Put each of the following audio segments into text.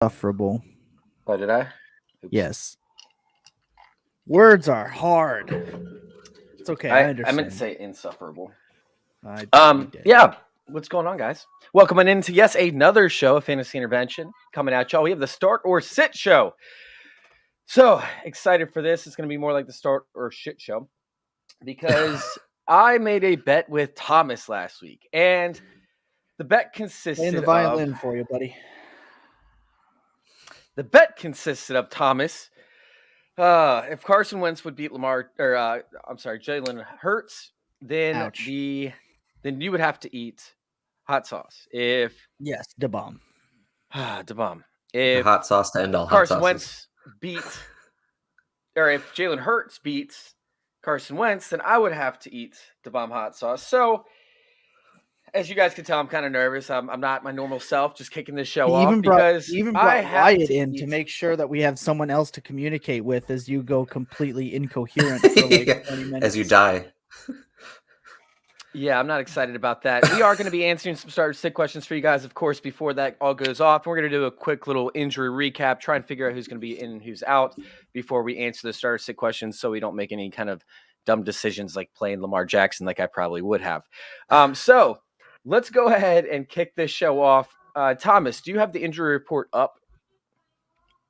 insufferable. Oh, did I? Oops. Yes. Words are hard. It's okay. I I understand. meant to say insufferable. I did. Yeah. What's going on, guys? Welcome into another show of Fantasy Intervention coming at y'all. We have the Start or Sit show. So excited for this. It's going to be more like the Start or Shit show because I made a bet with Thomas last week, and the bet consisted Playing the violin for you, buddy. The bet consisted of Thomas. If Carson Wentz would beat Jalen Hurts, then Ouch. then you would have to eat hot sauce. If Yes, da bomb. da bomb. The If hot sauce to end all hot Carson sauces. Wentz beats, or if Jalen Hurts beats Carson Wentz, then I would have to eat the bomb hot sauce. So, as you guys can tell, I'm kind of nervous. I'm not my normal self, just kicking this show off because he even I brought have Wyatt in to make sure that we have someone else to communicate with as you go completely incoherent for like 20 minutes. As you die. Yeah, I'm not excited about that. We are going to be answering some starter sit questions for you guys, of course, before that all goes off. We're going to do a quick little injury recap, try and figure out who's going to be in and who's out before we answer the starter sit questions so we don't make any kind of dumb decisions like playing Lamar Jackson like I probably would have. So let's go ahead and kick this show off. Thomas, do you have the injury report up?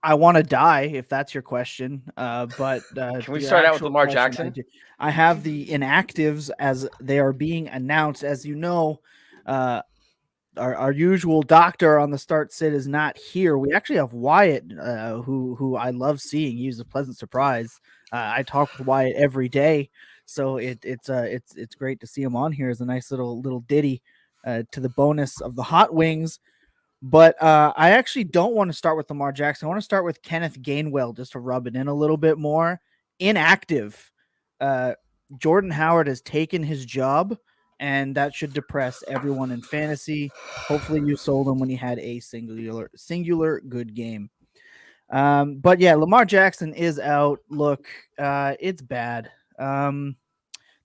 I want to die if that's your question. But can we start out with Lamar Jackson? I have the inactives as they are being announced. As you know, our usual doctor on the start sit is not here. We actually have Wyatt, who I love seeing. He was a pleasant surprise. I talk with Wyatt every day, so it's great to see him on here as a nice little ditty to the bonus of the hot wings. But I actually don't want to start with Lamar Jackson. I want to start with Kenneth Gainwell just to rub it in a little bit more. Inactive. Jordan Howard has taken his job, and that should depress everyone in fantasy. Hopefully you sold him when he had a singular good game. But yeah, Lamar Jackson is out. Look, it's bad. The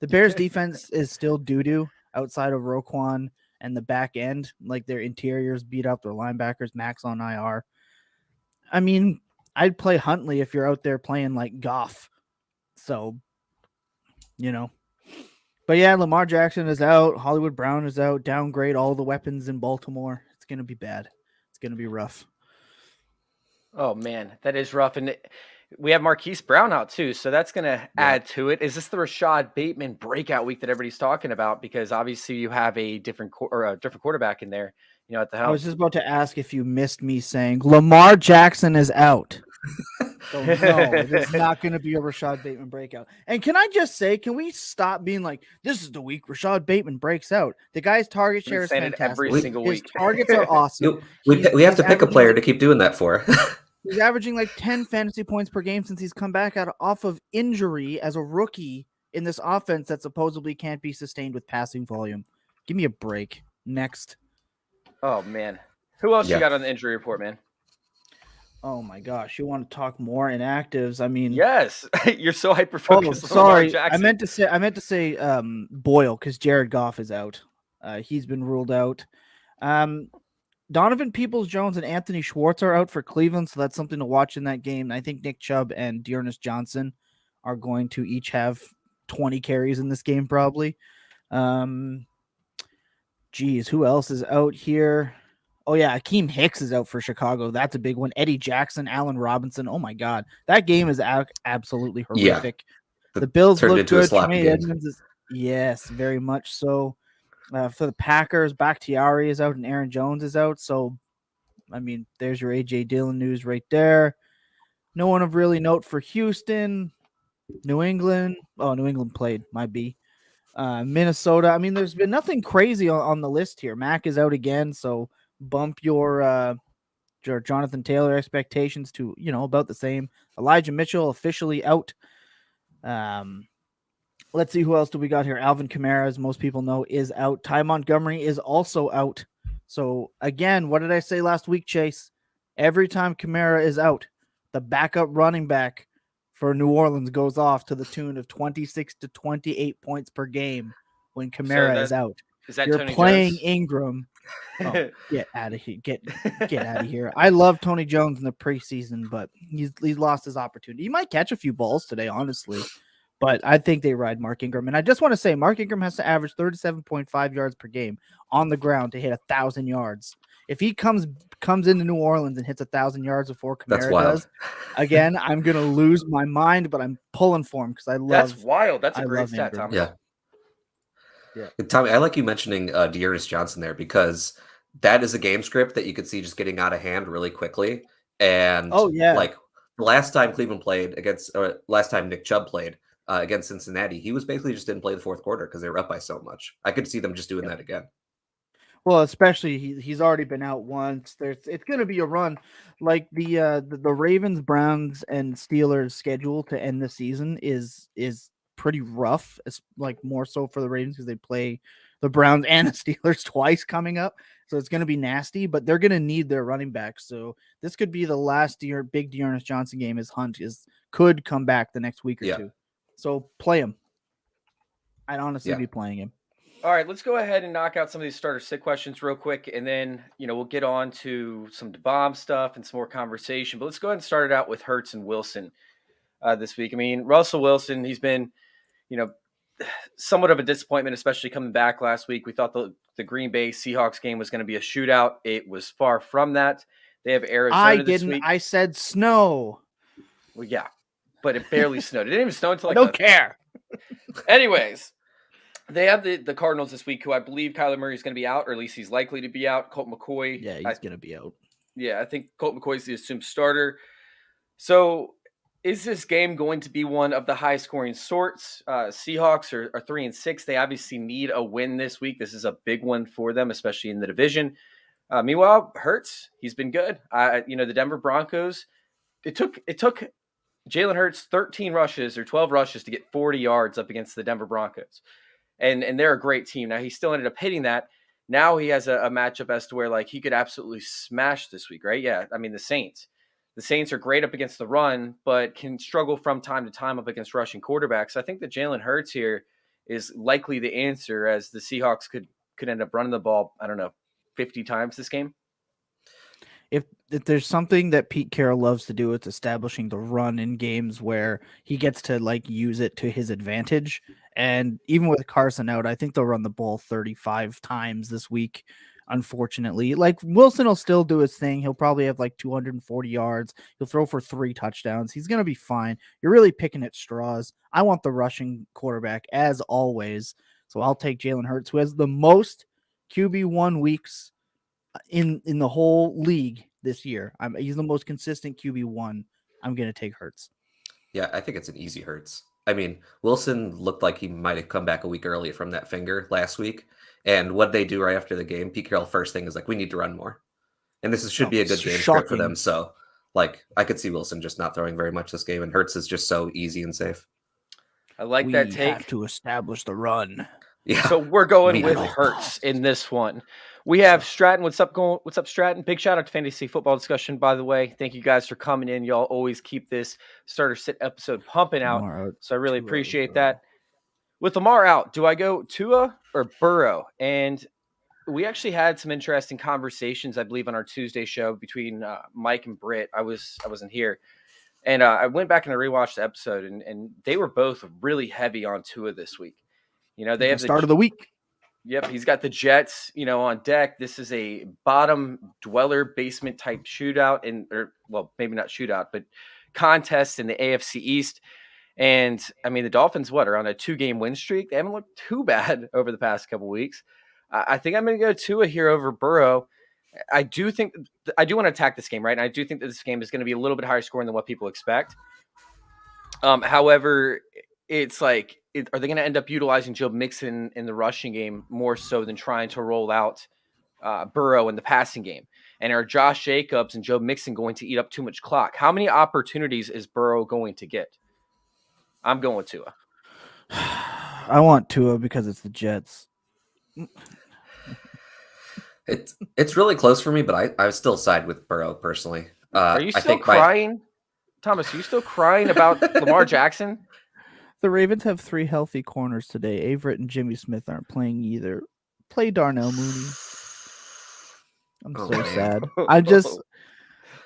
Bears defense is still doo-doo outside of Roquan and the back end, like their interiors beat up, their linebackers, Max on IR. I mean, I'd play Huntley if you're out there playing like Goff. So, you know. But yeah, Lamar Jackson is out. Hollywood Brown is out. Downgrade all the weapons in Baltimore. It's going to be bad. It's going to be rough. Oh, man, that is rough. And we have Marquise Brown out too, so that's going to add to it. Is this the Rashad Bateman breakout week that everybody's talking about? Because obviously you have a different quarterback in there, at the helm. I was just about to ask if you missed me saying Lamar Jackson is out. So no, it's not going to be a Rashad Bateman breakout. And can I just say, can we stop being like, this is the week Rashad Bateman breaks out? The guy's target share is fantastic. Every single week. His targets are awesome. We have to pick a player to keep doing that for. He's averaging like 10 fantasy points per game since he's come back off of injury as a rookie in this offense that supposedly can't be sustained with passing volume. Give me a break. Next. Oh, man. Who else you got on the injury report, man? Oh, my gosh. You want to talk more inactives? I mean... Yes. You're so hyper-focused. Oh, sorry. I meant to say Boyle because Jared Goff is out. He's been ruled out. Donovan Peoples-Jones and Anthony Schwartz are out for Cleveland, so that's something to watch in that game. I think Nick Chubb and Dearness Johnson are going to each have 20 carries in this game, probably. Geez, who else is out here? Oh, yeah, Akeem Hicks is out for Chicago. That's a big one. Eddie Jackson, Allen Robinson. Oh, my God. That game is absolutely horrific. Yeah. The Bills look good. Yes, very much so. For the Packers, Bakhtiari is out and Aaron Jones is out. So, I mean, there's your A.J. Dillon news right there. No one of really note for Houston. New England. Oh, New England played. Might be. Minnesota. I mean, there's been nothing crazy on the list here. Mac is out again, so bump your Jonathan Taylor expectations to, about the same. Elijah Mitchell officially out. Let's see who else do we got here. Alvin Kamara, as most people know, is out. Ty Montgomery is also out. So, again, what did I say last week, Chase? Every time Kamara is out, the backup running back for New Orleans goes off to the tune of 26 to 28 points per game when Kamara is out. Is that You're Tony playing Jones? Ingram. Oh, get out of here. Get out of here. I love Tony Jones in the preseason, but he's lost his opportunity. He might catch a few balls today, honestly. But I think they ride Mark Ingram. And I just want to say Mark Ingram has to average 37.5 yards per game on the ground to hit 1,000 yards. If he comes into New Orleans and hits 1,000 yards before That's Kamara wild. does, again, I'm going to lose my mind, but I'm pulling for him because I love That's wild. That's a I great love stat, Ingram. Thomas. Yeah. Tommy, I like you mentioning Dearness Johnson there because that is a game script that you could see just getting out of hand really quickly. And like the last time Cleveland played against, or last time Nick Chubb played against Cincinnati, he was basically just didn't play the fourth quarter because they were up by so much. I could see them just doing that again. Well, especially he's already been out once. It's going to be a run like the Ravens, Browns, and Steelers schedule to end the season is pretty rough. It's like more so for the Ravens because they play the Browns and the Steelers twice coming up, so it's going to be nasty. But they're going to need their running back. So this could be the last big Dearness Johnson game. His Hunt could come back the next week or two. So play him. I'd honestly be playing him. All right, let's go ahead and knock out some of these starter sit questions real quick, and then we'll get on to some bomb stuff and some more conversation. But let's go ahead and start it out with Hurts and Wilson this week. I mean, Russell Wilson, he's been, somewhat of a disappointment, especially coming back last week. We thought the Green Bay Seahawks game was going to be a shootout. It was far from that. They have Arizona this week. I said snow. Well, yeah, but it barely snowed. It didn't even snow until I don't care. Anyways. They have the Cardinals this week, who I believe Kyler Murray is going to be out, or at least he's likely to be out. Colt McCoy. Yeah, he's going to be out. Yeah, I think Colt McCoy is the assumed starter. So is this game going to be one of the high-scoring sorts? Seahawks are 3-6. They obviously need a win this week. This is a big one for them, especially in the division. Meanwhile, Hurts, he's been good. The Denver Broncos, it took Jalen Hurts 13 rushes or 12 rushes to get 40 yards up against the Denver Broncos. And they're a great team. Now, he still ended up hitting that. Now he has a matchup as to where, like, he could absolutely smash this week, right? Yeah, I mean, the Saints. The Saints are great up against the run, but can struggle from time to time up against rushing quarterbacks. I think that Jalen Hurts here is likely the answer, as the Seahawks could end up running the ball, 50 times this game. If there's something that Pete Carroll loves to do, it's establishing the run in games where he gets to use it to his advantage. And even with Carson out, I think they'll run the ball 35 times this week. Unfortunately, Wilson will still do his thing. He'll probably have 240 yards. He'll throw for 3 touchdowns. He's going to be fine. You're really picking at straws. I want the rushing quarterback as always. So I'll take Jalen Hurts, who has the most QB1 weeks in the whole league this year. He's the most consistent QB1. I'm going to take Hurts. Yeah, I think it's an easy Hurts. I mean, Wilson looked like he might have come back a week early from that finger last week. And what they do right after the game, Pete Carroll, first thing is we need to run more. And this should be a good game script for them. So, I could see Wilson just not throwing very much this game, and Hurts is just so easy and safe. I like that take. We have to establish the run. Yeah. So we're going with Hurts in this one. We have Stratton. What's up, Stratton? Big shout out to Fantasy Football Discussion, by the way. Thank you guys for coming in. Y'all always keep this starter sit episode pumping out. So I really appreciate that. With Lamar out, do I go Tua or Burrow? And we actually had some interesting conversations, I believe, on our Tuesday show between Mike and Britt. I wasn't here. And I went back and I rewatched the episode, and they were both really heavy on Tua this week. They have the start of the week. Yep, he's got the Jets, on deck. This is a bottom dweller basement type shootout, maybe not shootout, but contest in the AFC East. And I mean, the Dolphins, are on a 2-game win streak? They haven't looked too bad over the past couple weeks. I think I'm going to go Tua here over Burrow. I do want to attack this game, right? And I do think that this game is going to be a little bit higher scoring than what people expect. However, it's are they going to end up utilizing Joe Mixon in the rushing game more so than trying to roll out Burrow in the passing game? And are Josh Jacobs and Joe Mixon going to eat up too much clock? How many opportunities is Burrow going to get? I'm going with Tua. I want Tua because it's the Jets. It's really close for me, but I still side with Burrow personally. Are you still crying? Thomas, are you still crying about Lamar Jackson? The Ravens have 3 healthy corners today. Averett and Jimmy Smith aren't playing either. play Darnell Mooney. I'm so sad.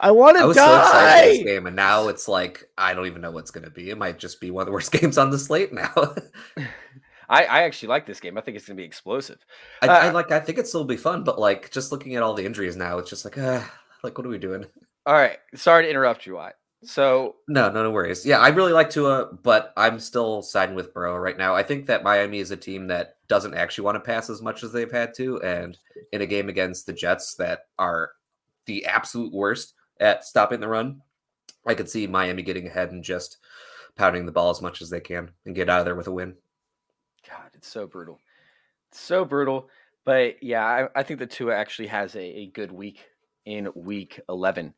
I want to die. I was so excited for this game, and now it's like I don't even know what's going to be. It might just be one of the worst games on the slate now. I actually like this game. I think it's going to be explosive. I think it'll still be fun, but like just looking at all the injuries now, it's just like what are we doing? All right, sorry to interrupt you, Wyatt. So no worries. Yeah, I really like Tua, but I'm still siding with Burrow right now. I think that Miami is a team that doesn't actually want to pass as much as they've had to, and in a game against the Jets that are the absolute worst at stopping the run, I could see Miami getting ahead and just pounding the ball as much as they can and get out of there with a win. God, it's so brutal. It's so brutal. But yeah, I think that Tua actually has a good week in week 11.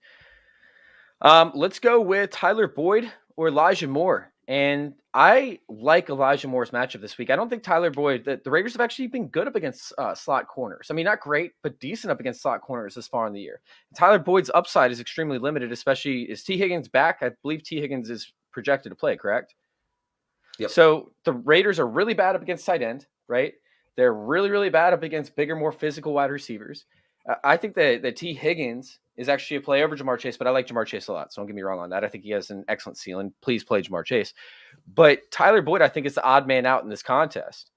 Let's go with Tyler Boyd or Elijah Moore. And I like Elijah Moore's matchup this week. I don't think Tyler Boyd, the Raiders have actually been good up against slot corners. I mean, not great, but decent up against slot corners this far in the year. And Tyler Boyd's upside is extremely limited, especially is T. Higgins back? I believe T. Higgins is projected to play, correct? Yep. So the Raiders are really bad up against tight end, right? They're really, really bad up against bigger, more physical wide receivers. I think that T. Higgins is actually a play over Ja'Marr Chase, but I like Ja'Marr Chase a lot, so don't get me wrong on that. I think he has an excellent ceiling. Please play Ja'Marr Chase. But Tyler Boyd, I think, is the odd man out in this contest.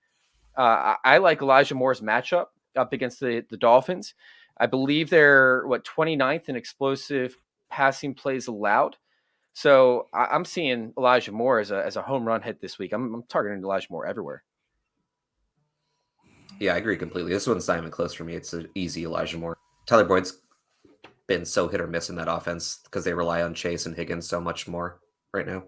I like Elijah Moore's matchup up against the Dolphins. I believe they're, 29th in explosive passing plays allowed. So I'm seeing Elijah Moore as a home run hit this week. I'm targeting Elijah Moore everywhere. Yeah, I agree completely. This one's not even close for me. It's an easy Elijah Moore. Tyler Boyd's been so hit or miss in that offense because they rely on Chase and Higgins so much more right now.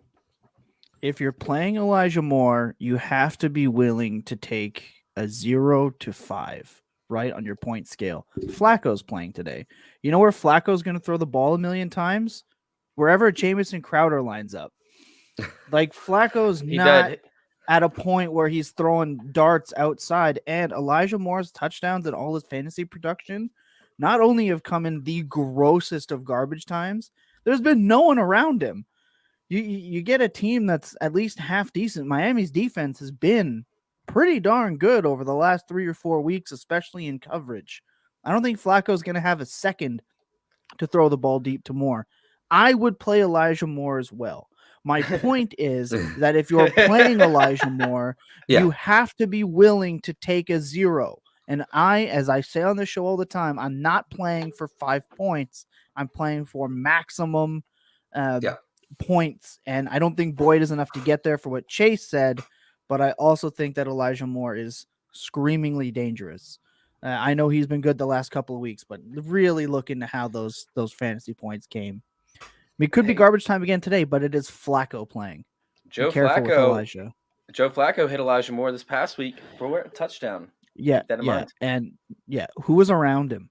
If you're playing Elijah Moore, you have to be willing to take a 0 to 5, right, on your point scale. Flacco's playing today. You know where Flacco's going to throw the ball a million times? Wherever Jamison Crowder lines up. Like, Flacco's not at a point where he's throwing darts outside, and Elijah Moore's touchdowns and all his fantasy production not only have come in the grossest of garbage times, there's been no one around him. You get a team that's at least half decent. Miami's defense has been pretty darn good over the last 3 or 4 weeks, especially in coverage. I don't think Flacco's going to have a second to throw the ball deep to Moore. I would play Elijah Moore as well. My point is that if you're playing Elijah Moore, you have to be willing to take a 0. And as I say on the show all the time, I'm not playing for 5 points. I'm playing for maximum points. And I don't think Boyd is enough to get there for what Chase said, but I also think that Elijah Moore is screamingly dangerous. I know he's been good the last couple of weeks, but really look into how those fantasy points came. I mean, it could be garbage time again today, but it is Flacco playing. Joe Flacco hit Elijah Moore this past week for a touchdown. Yeah, and who was around him?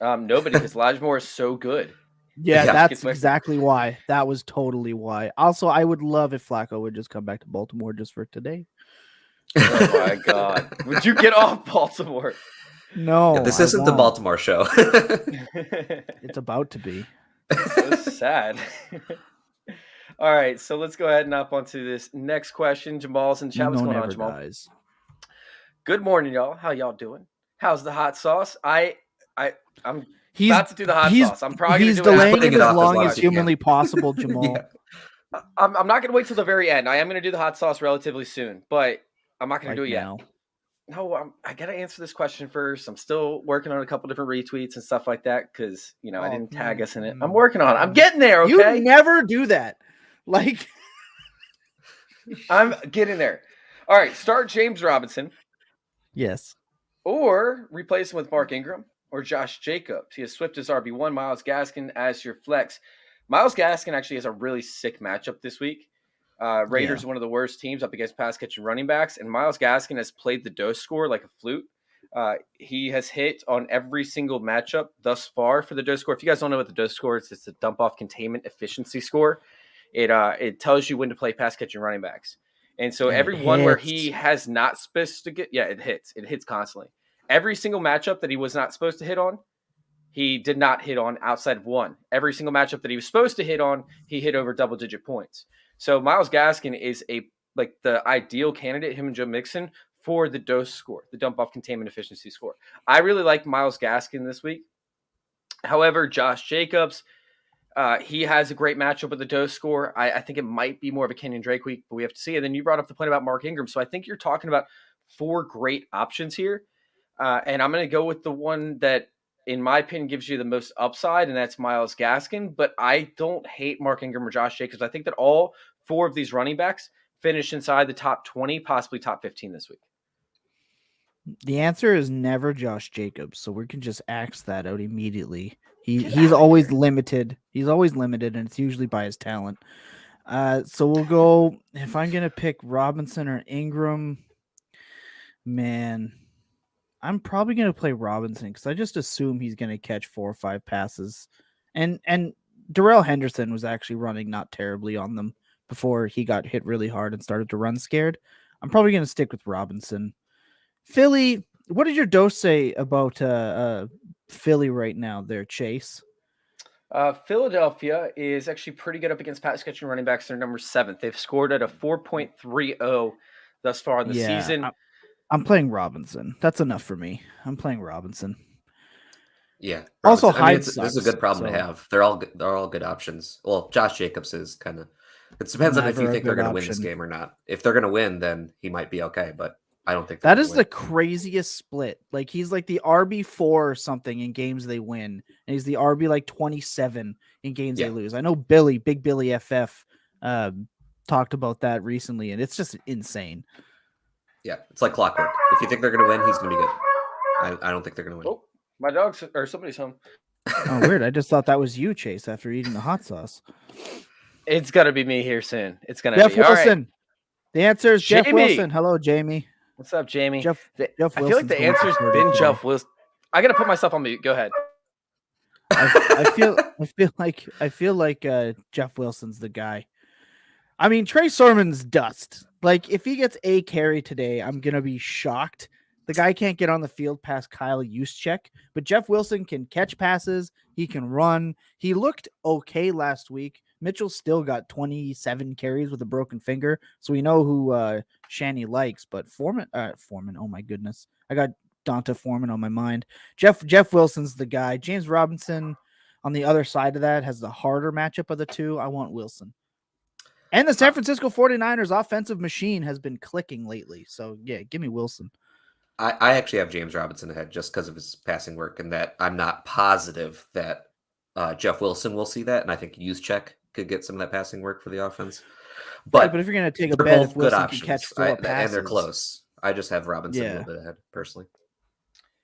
Nobody, because Elijah Moore is so good. Yeah, that's exactly why. That was totally why. Also, I would love if Flacco would just come back to Baltimore just for today. Oh my God! Would you get off Baltimore? No, this isn't the Baltimore show. It's about to be. So sad. All right, so let's go ahead and hop onto this next question. Jamal's in chat. What's going on, Jamal? Dies. Good morning, y'all. How y'all doing? How's the hot sauce? I'm about to do the hot sauce. I'm probably he's delaying it as long as humanly possible, Jamal. I'm not going to wait till the very end. I am going to do the hot sauce relatively soon, but I'm not going to do it yet. No, I got to answer this question first. I'm still working on a couple different retweets and stuff like that because, I didn't tag us in it. I'm working on it. I'm getting there, okay? You never do that. Like, I'm getting there. All right, start James Robinson. Yes. Or replace him with Mark Ingram or Josh Jacobs. He has Swift as RB1, Myles Gaskin as your flex. Myles Gaskin actually has a really sick matchup this week. Raiders are one of the worst teams up against pass catching running backs, and Myles Gaskin has played the dose score like a flute. He has hit on every single matchup thus far for the dose score. If you guys don't know what the dose score is, it's the dump off containment efficiency score. It tells you when to play pass catching running backs. And so every one where he has not supposed to get, it hits. It hits constantly. Every single matchup that he was not supposed to hit on, he did not hit on outside of one. Every single matchup that he was supposed to hit on, he hit over double-digit points. So Myles Gaskin is the ideal candidate, him and Joe Mixon, for the dose score, the dump off containment efficiency score. I really like Myles Gaskin this week. However, Josh Jacobs, he has a great matchup with the dose score. I think it might be more of a Kenyon Drake week, but we have to see. And then you brought up the point about Mark Ingram. So I think you're talking about 4 great options here. And I'm going to go with the one that, in my opinion, gives you the most upside, and that's Myles Gaskin. But I don't hate Mark Ingram or Josh Jacobs. I think that all 4 of these running backs finish inside the top 20, possibly top 15 this week. The answer is never Josh Jacobs, so we can just axe that out immediately. He's always limited. He's always limited, and it's usually by his talent. So we'll go, if I'm going to pick Robinson or Ingram, man, I'm probably going to play Robinson because I just assume he's going to catch 4 or 5 passes. And Daryl Henderson was actually running not terribly on them before he got hit really hard and started to run scared. I'm probably going to stick with Robinson. Philly, what did your dose say about Philly right now there, Chase? Philadelphia is actually pretty good up against pass catching running backs. They're number 7th. They've scored at a 4.30 thus far in the season. I'm playing Robinson. That's enough for me. I'm playing Robinson. Yeah. Robinson. Also, this is a good problem to have. They're all good options. Well, Josh Jacobs is kind of. It depends on if you think they're going to win this game or not. If they're going to win, then he might be okay. But I don't think that is the craziest split. Like he's like the RB4 or something in games they win, and he's the RB like 27 in games they lose. I know Big Billy FF talked about that recently, and it's just insane. Yeah, it's like clockwork. If you think they're going to win, he's going to be good. I don't think they're going to win. Oh, my dog's or somebody's home. Oh, weird. I just thought that was you, Chase, after eating the hot sauce. It's got to be me here soon. It's going to be. Jeff Wilson. All right. The answer is Jeff Wilson. Hello, Jamie. What's up, Jamie? Jeff I feel like the answer's been Jeff Wilson. I got to put myself on mute. Go ahead. I feel like Jeff Wilson's the guy. I mean, Trey Sermon's dust. Like, if he gets a carry today, I'm going to be shocked. The guy can't get on the field past Kyle Juszczyk, but Jeff Wilson can catch passes. He can run. He looked okay last week. Mitchell still got 27 carries with a broken finger, so we know who Shanny likes. But Foreman, oh my goodness. I got Donta Foreman on my mind. Jeff Wilson's the guy. James Robinson on the other side of that has the harder matchup of the two. I want Wilson. And the San Francisco 49ers offensive machine has been clicking lately. So, yeah, give me Wilson. I actually have James Robinson ahead just because of his passing work, and that I'm not positive that Jeff Wilson will see that. And I think Juszczyk could get some of that passing work for the offense. But if you're going to take a bet, if Wilson can catch 4 passes. And they're close. I just have Robinson a little bit ahead, personally.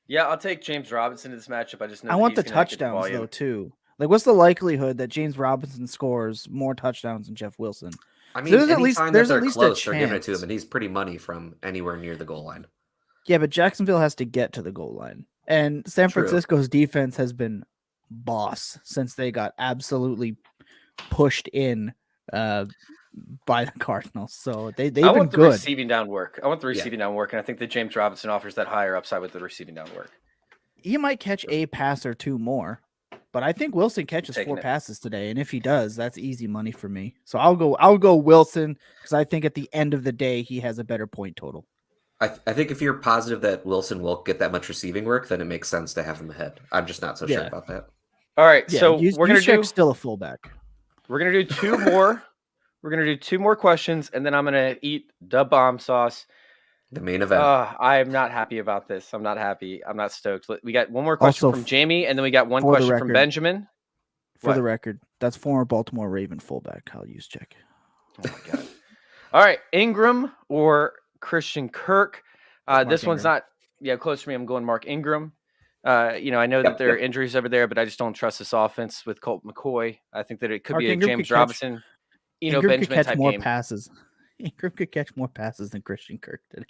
Yeah, I'll take James Robinson in this matchup. I just know I want the touchdowns, though, too. Like, what's the likelihood that James Robinson scores more touchdowns than Jeff Wilson? I mean, there's at least close, they're giving it to him, and he's pretty money from anywhere near the goal line. Yeah, but Jacksonville has to get to the goal line. And San Francisco's defense has been boss since they got absolutely pushed in by the Cardinals. So they've been good. I want the receiving down work. And I think that James Robinson offers that higher upside with the receiving down work. He might catch a pass or 2 more. But I think Wilson catches 4 passes today, and if he does, that's easy money for me. So I'll go Wilson because I think at the end of the day he has a better point total. I think if you're positive that Wilson will get that much receiving work, then it makes sense to have him ahead. I'm just not so sure about that. All right, so we're gonna do still a fullback. We're gonna do 2 more. We're gonna do 2 more questions, and then I'm gonna eat the bomb sauce. The main event. I am not happy about this. I'm not happy. I'm not stoked. We got one more question from Jamie, and then we got one question from Benjamin. For the record, that's former Baltimore Raven fullback Kyle Juszczyk. Oh my god! All right, Ingram or Christian Kirk. This one's not close to me. I'm going Mark Ingram. I know that there are injuries over there, but I just don't trust this offense with Colt McCoy. I think that it could be a James Robinson, Benjamin type more game. Passes. Ingram could catch more passes than Christian Kirk today.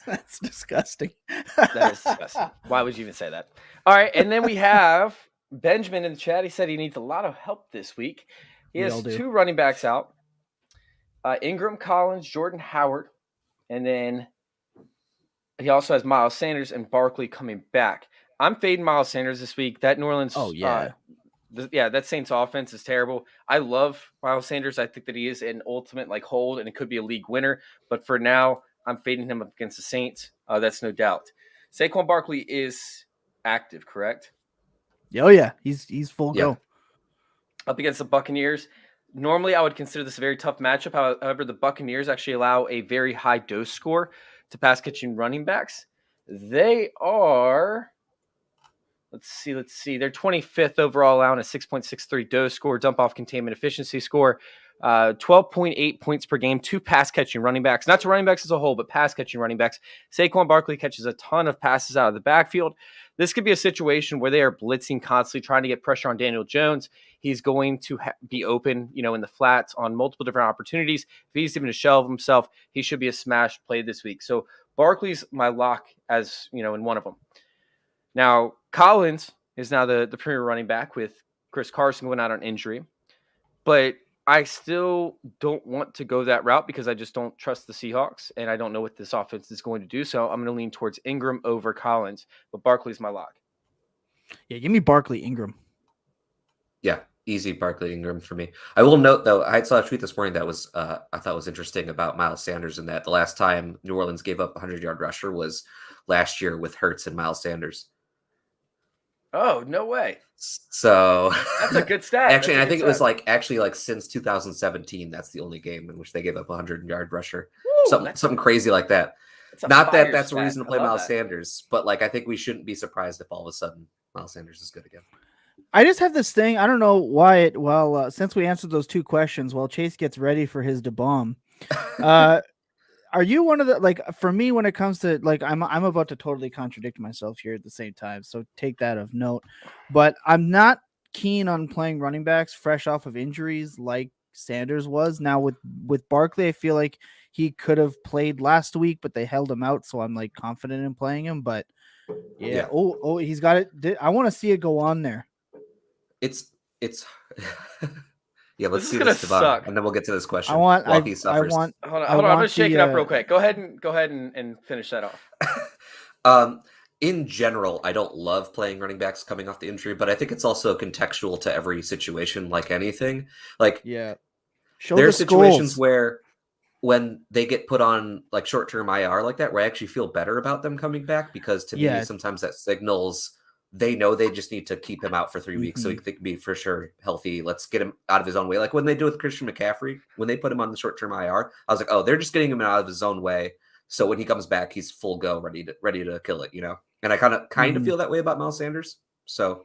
That's disgusting. That is disgusting. Why would you even say that? All right, and then we have Benjamin in the chat. He said he needs a lot of help this week. He has 2 running backs out. Ingram, Collins, Jordan Howard, and then he also has Miles Sanders and Barkley coming back. I'm fading Miles Sanders this week. That New Orleans that Saints offense is terrible. I love Miles Sanders. I think that he is an ultimate hold, and it could be a league winner. But for now, I'm fading him up against the Saints. That's no doubt. Saquon Barkley is active, correct? Oh yeah, he's full go. Up against the Buccaneers. Normally, I would consider this a very tough matchup. However, the Buccaneers actually allow a very high dose score to pass catching running backs. They are, let's see. They're 25th overall, allowing a 6.63 dose score, dump off containment efficiency score, 12.8 points per game, 2 pass catching running backs. Not to running backs as a whole, but pass catching running backs. Saquon Barkley catches a ton of passes out of the backfield. This could be a situation where they are blitzing constantly, trying to get pressure on Daniel Jones. He's going to be open, in the flats on multiple different opportunities. If he's even a shell of himself, he should be a smash play this week. So Barkley's my lock as, in one of them. Now, Collins is now the premier running back with Chris Carson going out on injury. But I still don't want to go that route because I just don't trust the Seahawks, and I don't know what this offense is going to do. So I'm going to lean towards Ingram over Collins, but Barkley's my lock. Yeah, give me Barkley Ingram. Yeah, easy Barkley Ingram for me. I will note, though, I saw a tweet this morning that was I thought was interesting about Miles Sanders, in that the last time New Orleans gave up a 100-yard rusher was last year with Hurts and Miles Sanders. Oh, no way. So that's a good stat. Actually, I think it was like since 2017, that's the only game in which they gave up a 100-yard rusher. Woo, something crazy like that. Not that that's a reason to play Miles Sanders, but I think we shouldn't be surprised if all of a sudden Miles Sanders is good again. I just have this thing. I don't know why since we answered those 2 questions while Chase gets ready for his debomb, are you one of the, for me, when it comes to, I'm about to totally contradict myself here at the same time, so take that of note, but I'm not keen on playing running backs fresh off of injuries like Sanders was. Now with Barkley, I feel like he could have played last week, but they held him out, so I'm confident in playing him, but yeah. Oh, he's got it. I want to see it go on there. It's yeah, let's see this suck. And then we'll get to this question. Hold on. I'm gonna shake it up real quick. Go ahead and finish that off. In general, I don't love playing running backs coming off the injury, but I think it's also contextual to every situation, like anything. There are situations where when they get put on short-term IR like that, where I actually feel better about them coming back, because to me, sometimes that signals they know they just need to keep him out for 3 weeks so he can be for sure healthy. Let's get him out of his own way. Like when they do with Christian McCaffrey, when they put him on the short-term IR, I was like, oh, they're just getting him out of his own way. So when he comes back, he's full go, ready to kill it, And I kind of feel that way about Miles Sanders. So,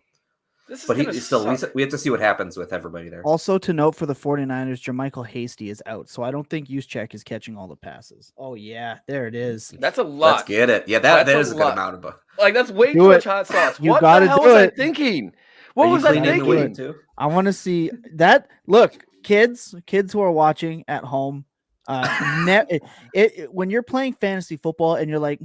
but we have to see what happens with everybody there. Also to note for the 49ers, Jermichael Hasty is out, so I don't think Juszczyk is catching all the passes. Oh yeah, there it is. That's a lot. Let's get it. Yeah, that is a good amount of. That's way too much hot sauce. What the hell was I thinking? What was I thinking? I want to see that. Look, kids who are watching at home. When you're playing fantasy football and you're like,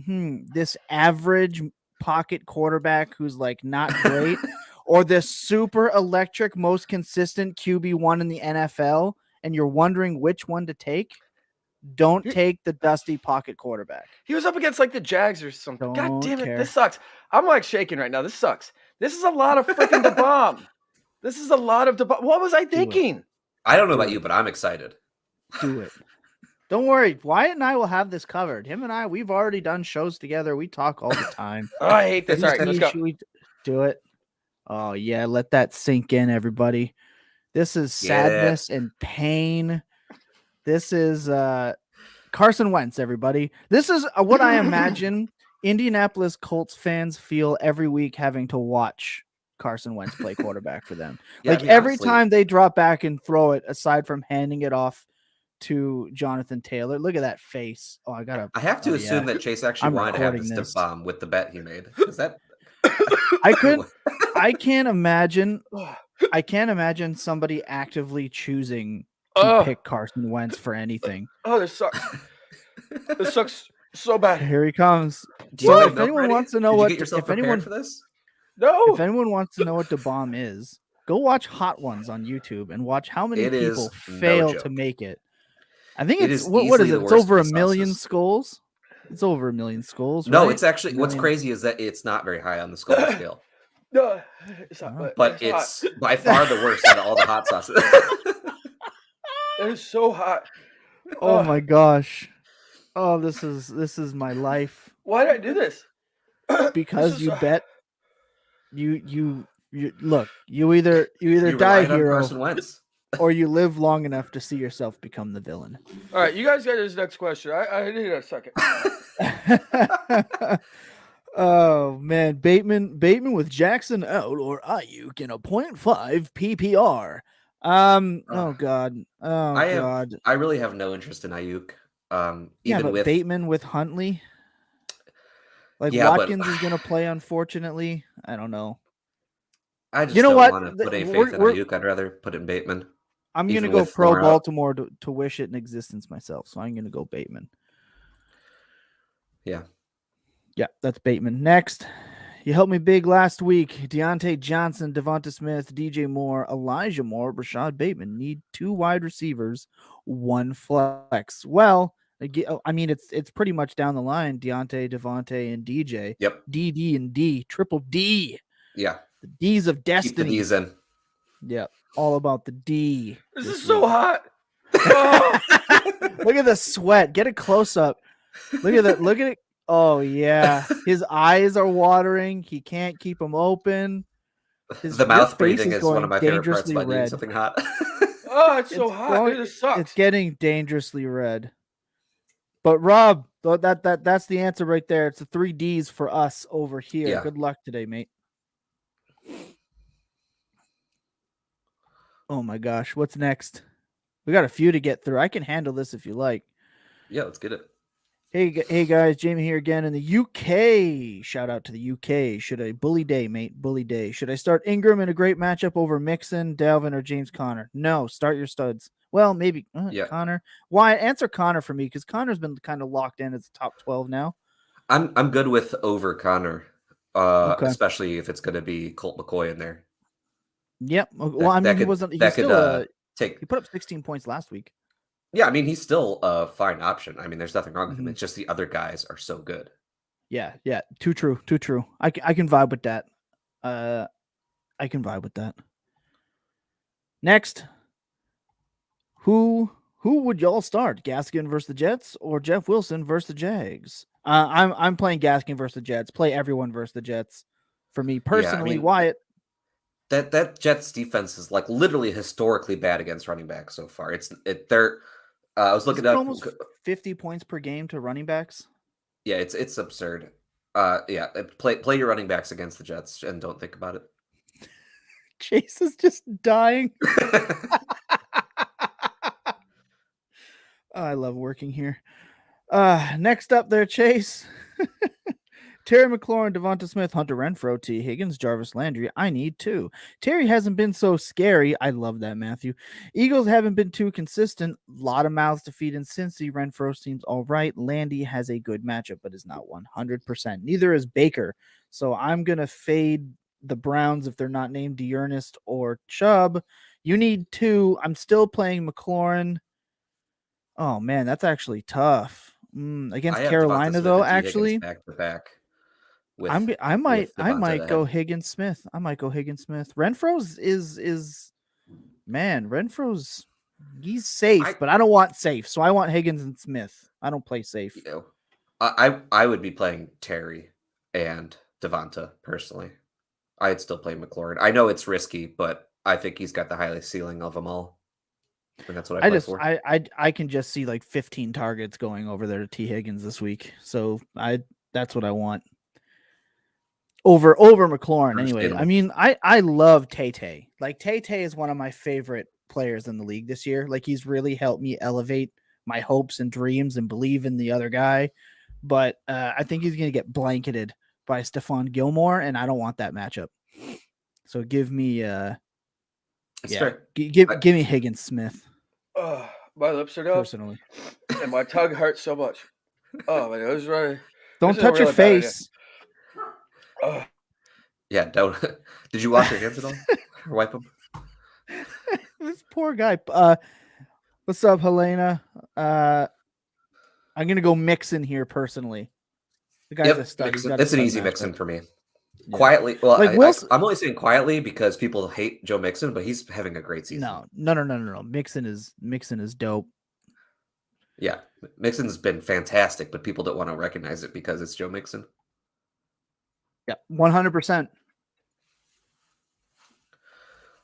this average pocket quarterback who's not great, or this super electric, most consistent QB1 in the NFL, and you're wondering which one to take, don't take the dusty pocket quarterback. He was up against the Jags or something. God damn it, this sucks. I'm shaking right now. This sucks. This is a lot of freaking bomb. This is a lot of What was I thinking? I don't know about you, but I'm excited. Do it. Don't worry. Wyatt and I will have this covered. Him and I, we've already done shows together. We talk all the time. Oh, I hate this. All right, let's go. Should we do it? Oh, yeah. Let that sink in, everybody. This is sadness and pain. This is Carson Wentz, everybody. This is what I imagine Indianapolis Colts fans feel every week having to watch Carson Wentz play quarterback for them. Every time they drop back and throw it, aside from handing it off to Jonathan Taylor. Look at that face. Oh, I have to assume that Chase actually wanted to have this bomb with the bet he made. Is that I can't imagine somebody actively choosing to pick Carson Wentz for anything. Oh, this sucks. This sucks so bad. Here he comes. So if anyone wants to know if anyone wants to know what the bomb is, go watch Hot Ones on YouTube and watch how many people fail to make it. I think it's what is it? It's over 1 million skulls. It's over 1 million skulls. No, right? It's actually what's crazy is that it's not very high on the skull scale. No, but it's by far the worst out of all the hot sauces. It's so hot. Oh my gosh. Oh, this is my life. Why did I do this? Because you bet. You look. You either die a hero, Carson Wentz, or you live long enough to see yourself become the villain. All right, you guys got this next question. I need a second. Oh man, Bateman with Jackson out or Ayuk in a 0.5 PPR. Oh god. I really have no interest in Ayuk. Even with Bateman with Huntley. Like Watkins is gonna play, unfortunately. I don't know. I just don't want to put any faith in Ayuk. I'd rather put in Bateman. I'm gonna go pro Baltimore to wish it in existence myself. So I'm gonna go Bateman. Yeah. Yeah, that's Bateman. Next, you helped me big last week. Deontay Johnson, Devonta Smith, DJ Moore, Elijah Moore, Rashad Bateman need 2 wide receivers, 1 flex. Well, I mean, it's pretty much down the line. Deontay, Devontae, and DJ. Yep. D and D, triple D. Yeah. The D's of destiny. Keep the D's in. Yep. All about the D. This is so hot. Oh. Look at the sweat. Get a close up. Look at that. Look at it. Oh yeah, his eyes are watering. He can't keep them open. The mouth breathing is one of my favorite parts about eating something hot. Oh, it's so hot. It sucks. It's getting dangerously red. But Rob, that's the answer right there. It's the 3 Ds for us over here. Yeah. Good luck today, mate. Oh my gosh, what's next? We got a few to get through. I can handle this if you like. Yeah, let's get it. Hey guys, Jamie here again in the UK. Shout out to the UK. Should I bully day, mate? Bully day. Should I start Ingram in a great matchup over Mixon, Dalvin, or James Conner? No, start your studs. Well, maybe Connor. Why answer Connor for me? Because Connor's been kind of locked in as top 12 now. I'm good with over Connor, especially if it's going to be Colt McCoy in there. Yep. Well, he put up 16 points last week. Yeah, I mean, he's still a fine option. I mean, there's nothing wrong with him. It's just the other guys are so good. Yeah. Too true. I can vibe with that. I can vibe with that. Next, who would y'all start? Gaskin versus the Jets or Jeff Wilson versus the Jags? I'm playing Gaskin versus the Jets. Play everyone versus the Jets. For me personally, Wyatt. That Jets defense is like literally historically bad against running backs so far. I was looking at almost 50 points per game to running backs. Yeah, it's absurd. Play your running backs against the Jets and don't think about it. Chase is just dying. I love working here. Next up there, Chase. Terry McLaurin, Devonta Smith, Hunter Renfrow, T. Higgins, Jarvis Landry. I need 2. Terry hasn't been so scary. I love that, Matthew. Eagles haven't been too consistent. A lot of mouths to feed in Cincy. Renfrow seems all right. Landy has a good matchup, but is not 100%. Neither is Baker. So I'm going to fade the Browns if they're not named Dearness or Chubb. You need 2. I'm still playing McLaurin. Oh, man, that's actually tough. Against Carolina, though, actually. Back to back. I might go Higgins Smith. Renfro's is Renfro's he's safe, but I don't want safe. So I want Higgins and Smith. I don't play safe. I would be playing Terry and Devonta personally. I'd still play McLaurin. I know it's risky, but I think he's got the highest ceiling of them all. And that's what I can just see like 15 targets going over there to T. Higgins this week. So that's what I want. Over McLaurin anyway. I mean, I love Tay. Like Tay is one of my favorite players in the league this year. Like he's really helped me elevate my hopes and dreams and believe in the other guy. But I think he's going to get blanketed by Stephon Gilmore, and I don't want that matchup. So give me give me Higgins Smith. My lips are down. Personally. And my tongue hurts so much. Oh my nose is running. Don't touch your face. Yeah, don't. Did you wash your hands at all? Or wipe them? This poor guy. What's up, Helena? I'm gonna go Mixon here personally. The guy's a stud. It's an easy Mixon for me. Yeah. Quietly, well, like I'm only saying quietly because people hate Joe Mixon, but he's having a great season. No. Mixon is dope. Yeah, Mixon's been fantastic, but people don't want to recognize it because it's Joe Mixon. Yeah, 100%.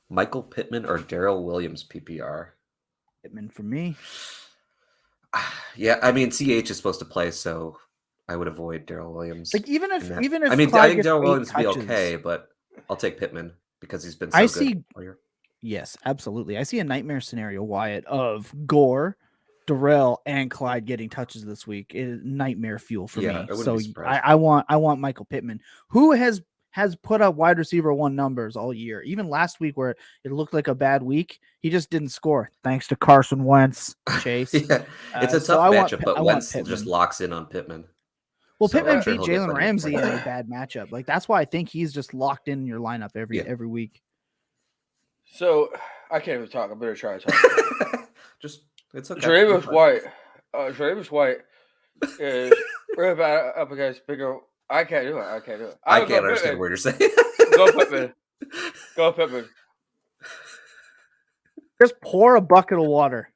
Michael Pittman or Daryl Williams PPR? Pittman for me. Yeah, I mean CH is supposed to play, so I would avoid Daryl Williams. Like even if I mean, Clyde I think Daryl Williams touches, would be okay, but I'll take Pittman because he's been so good all year. Yes, absolutely. I see a nightmare scenario, Wyatt, of Gore, Daryl, and Clyde getting touches this week. It is nightmare fuel for me. So I want Michael Pittman, who has put up wide receiver 1 numbers all year. Even last week where it looked like a bad week, he just didn't score thanks to Carson Wentz, Chase. Yeah, it's a tough matchup, but Wentz just locks in on Pittman. Well, so Pittman beat Jalen Ramsey in a bad matchup. Like that's why I think he's just locked in your lineup every week. So I can't even talk. I better try to talk. It's okay. Travis White is really bad up against bigger. I can't do it. I can't understand what you're saying. Go Pittman. Just pour a bucket of water.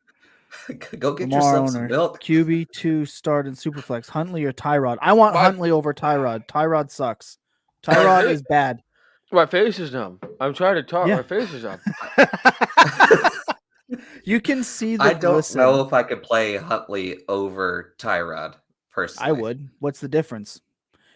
Go get yourself some milk. QB2 start in Superflex. Huntley or Tyrod? I want Huntley over Tyrod. Tyrod sucks. Tyrod is bad. My face is numb. I'm trying to talk. Yeah. My face is numb. You can see the I don't know if I could play Huntley over Tyrod personally. I would. What's the difference?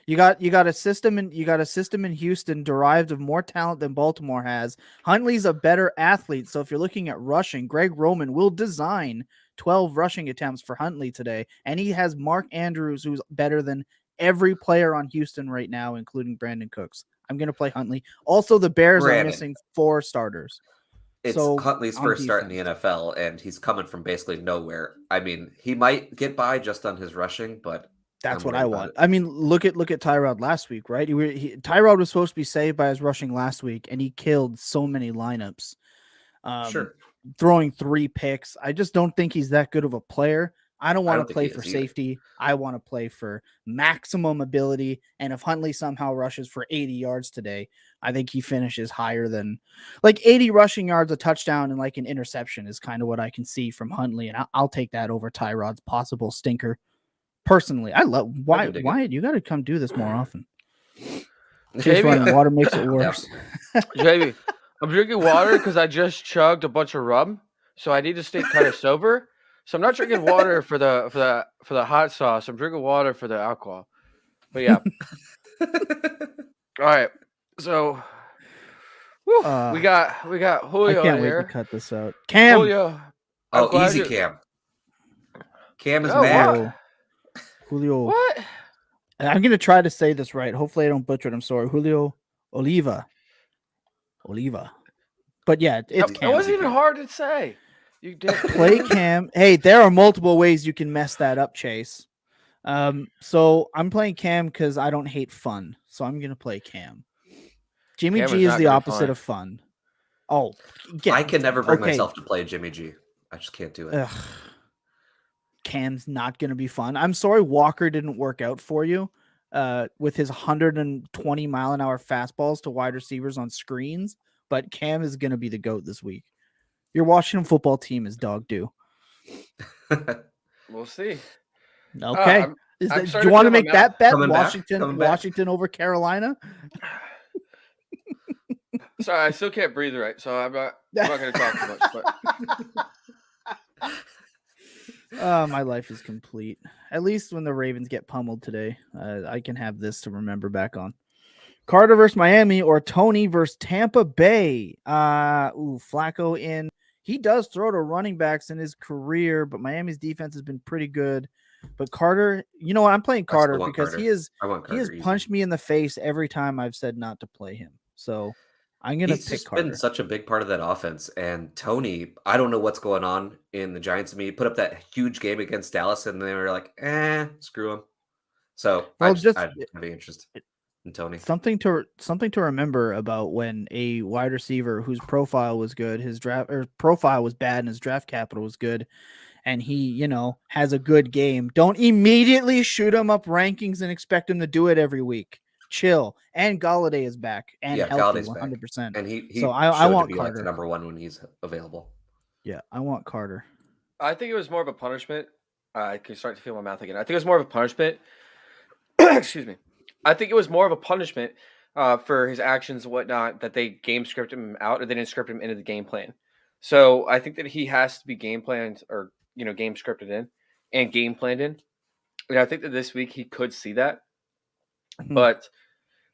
You got a system in Houston derived of more talent than Baltimore has. Huntley's a better athlete, so if you're looking at rushing, Greg Roman will design 12 rushing attempts for Huntley today, and he has Mark Andrews, who's better than every player on Houston right now, including Brandon Cooks. I'm going to play Huntley. Also, the Bears are missing 4 starters. It's Huntley's first start in the NFL, and he's coming from basically nowhere. I mean, he might get by just on his rushing, but that's what I want. I mean, look at Tyrod last week, right? Tyrod was supposed to be saved by his rushing last week, and he killed so many lineups. Sure. Throwing 3 picks. I just don't think he's that good of a player. I don't want to play for safety. I want to play for maximum ability. And if Huntley somehow rushes for 80 yards today, I think he finishes higher than like 80 rushing yards, a touchdown, and like an interception is kind of what I can see from Huntley. And I'll take that over Tyrod's possible stinker. Personally, I love Wyatt. You got to come do this more often. Just running water makes it worse. JB, I'm drinking water because I just chugged a bunch of rum, so I need to stay kind of sober. So I'm not drinking water for the hot sauce. I'm drinking water for the alcohol. But yeah. All right. So we got Julio I can't here. Wait to cut this out. Cam. Julio. Easy Cam. Cam is mad. Julio. What? I'm going to try to say this right. Hopefully I don't butcher it. I'm sorry. Julio Oliva. But yeah, it's Cam. It wasn't even hard to say. You did play Cam. Hey, there are multiple ways you can mess that up, Chase. So I'm playing Cam because I don't hate fun. So I'm going to play Cam. Jimmy G is the opposite of fun. Oh, I can never bring myself to play Jimmy G. I just can't do it. Ugh. Cam's not going to be fun. I'm sorry Walker didn't work out for you with his 120 mile an hour fastballs to wide receivers on screens, but Cam is going to be the GOAT this week. Your Washington football team is dog doo. We'll see. Okay. Do you want to make that bet? Washington over Carolina? Sorry, I still can't breathe right, so I'm not going to talk too much. But my life is complete. At least when the Ravens get pummeled today, I can have this to remember back on. Carter versus Miami or Tony versus Tampa Bay. Flacco in. He does throw to running backs in his career, but Miami's defense has been pretty good. But Carter, you know what? I'm playing Carter because he has punched me in the face every time I've said not to play him. So I'm going to pick Carter. He's been such a big part of that offense. And Tony, I don't know what's going on in the Giants. I mean, he put up that huge game against Dallas, and they were like, screw him. So I'd be interested in Tony. Something to remember about when a wide receiver whose profile was good, his profile was bad, and his draft capital was good, and he, has a good game. Don't immediately shoot him up rankings and expect him to do it every week. Chill. And Galladay is back and healthy 100%. And he so I want to be Carter. Like the number one when he's available. Yeah, I want Carter. I think it was more of a punishment I can start to feel my mouth again. I think it was more of a punishment. Excuse me. I think it was more of a punishment for his actions and whatnot that they game scripted him out, or they didn't script him into the game plan. So I think that he has to be game planned, or game scripted in and game planned in. And I think that this week he could see that. But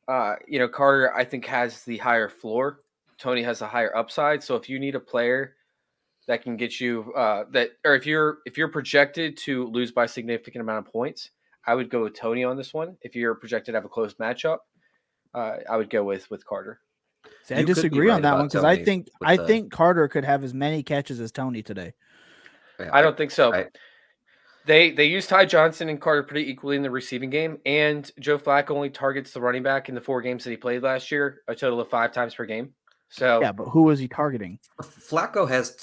Carter, I think, has the higher floor. Tony has a higher upside. So if you need a player that can get you if you're projected to lose by a significant amount of points, I would go with Tony on this one. If you're projected to have a close matchup, I would go with Carter. See, I disagree on that one because I think Carter could have as many catches as Tony today. Yeah, I don't think so. They used Ty Johnson and Carter pretty equally in the receiving game, and Joe Flacco only targets the running back in the 4 games that he played last year, a total of 5 times per game. So yeah, but who was he targeting? Flacco has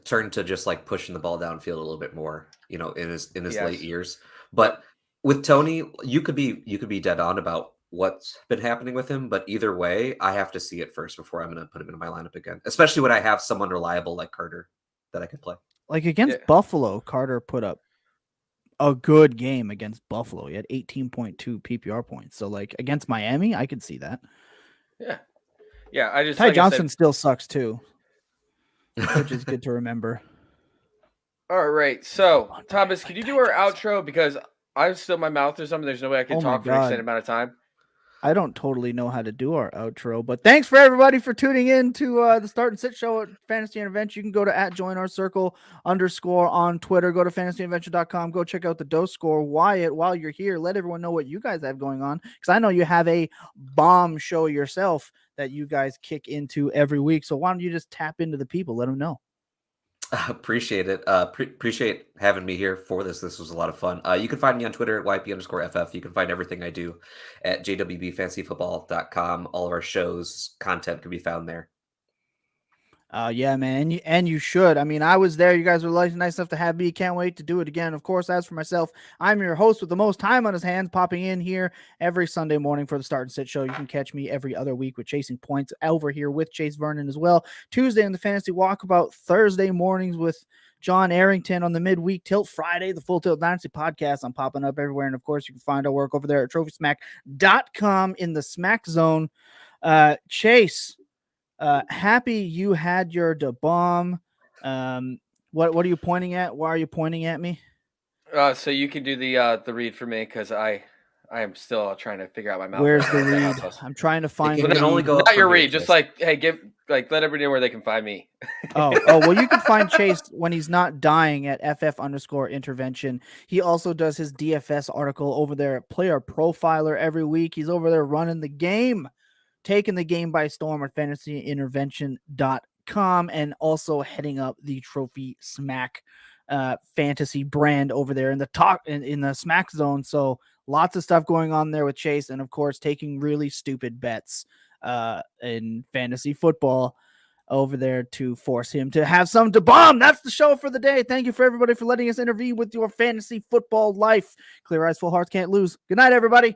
turned to just like pushing the ball downfield a little bit more, in his late years. But with Tony, you could be dead on about what's been happening with him, but either way, I have to see it first before I'm going to put him in my lineup again, especially when I have someone reliable like Carter that I could play. Like against Buffalo, Carter put up a good game against Buffalo. He had 18.2 PPR points. So like against Miami, I could see that. Yeah. Yeah, I just Ty Johnson still sucks too, which is good to remember. All right, so Thomas, can you do our outro, because I still my mouth or something? There's no way I can talk for an extended amount of time. I don't totally know how to do our outro, but thanks for everybody for tuning in to the Start and Sit Show at Fantasy Intervention. You can go to @joinourscircle_ on Twitter. Go to fantasyintervention.com. Go check out the Dose Score. Wyatt, while you're here, let everyone know what you guys have going on, because I know you have a bomb show yourself that you guys kick into every week. So why don't you just tap into the people? Let them know. Appreciate it. Appreciate having me here for this. This was a lot of fun. You can find me on Twitter at YP_FF. You can find everything I do at jwbfantasyfootball.com. All of our shows, content can be found there. Yeah, man. And you should. I mean, I was there. You guys were nice enough to have me. Can't wait to do it again. Of course, as for myself, I'm your host with the most time on his hands, popping in here every Sunday morning for the Start and Sit Show. You can catch me every other week with Chasing Points over here with Chase Vernon as well. Tuesday in the Fantasy Walkabout. Thursday mornings with John Arrington on the midweek tilt. Friday, the Full Tilt Dynasty podcast. I'm popping up everywhere. And of course, you can find our work over there at trophysmack.com in the Smack Zone. Chase, happy you had your da bomb. What are you pointing at? Why are you pointing at me? So you can do the read for me, because I am still trying to figure out my mouth. Where's the read? I'm trying to find it. Only go not your read, just like, hey, let everybody know where they can find me. oh, well, you can find Chase when he's not dying at FF_intervention. He also does his DFS article over there at Player Profiler every week. He's over there running the game, taking the game by storm at fantasyintervention.com, and also heading up the Trophy Smack fantasy brand over there in the Smack Zone. So lots of stuff going on there with Chase, and of course taking really stupid bets in fantasy football over there to force him to have some to bomb. That's the show for the day. Thank you for everybody for letting us intervene with your fantasy football life. Clear eyes, full hearts, can't lose. Good night, everybody.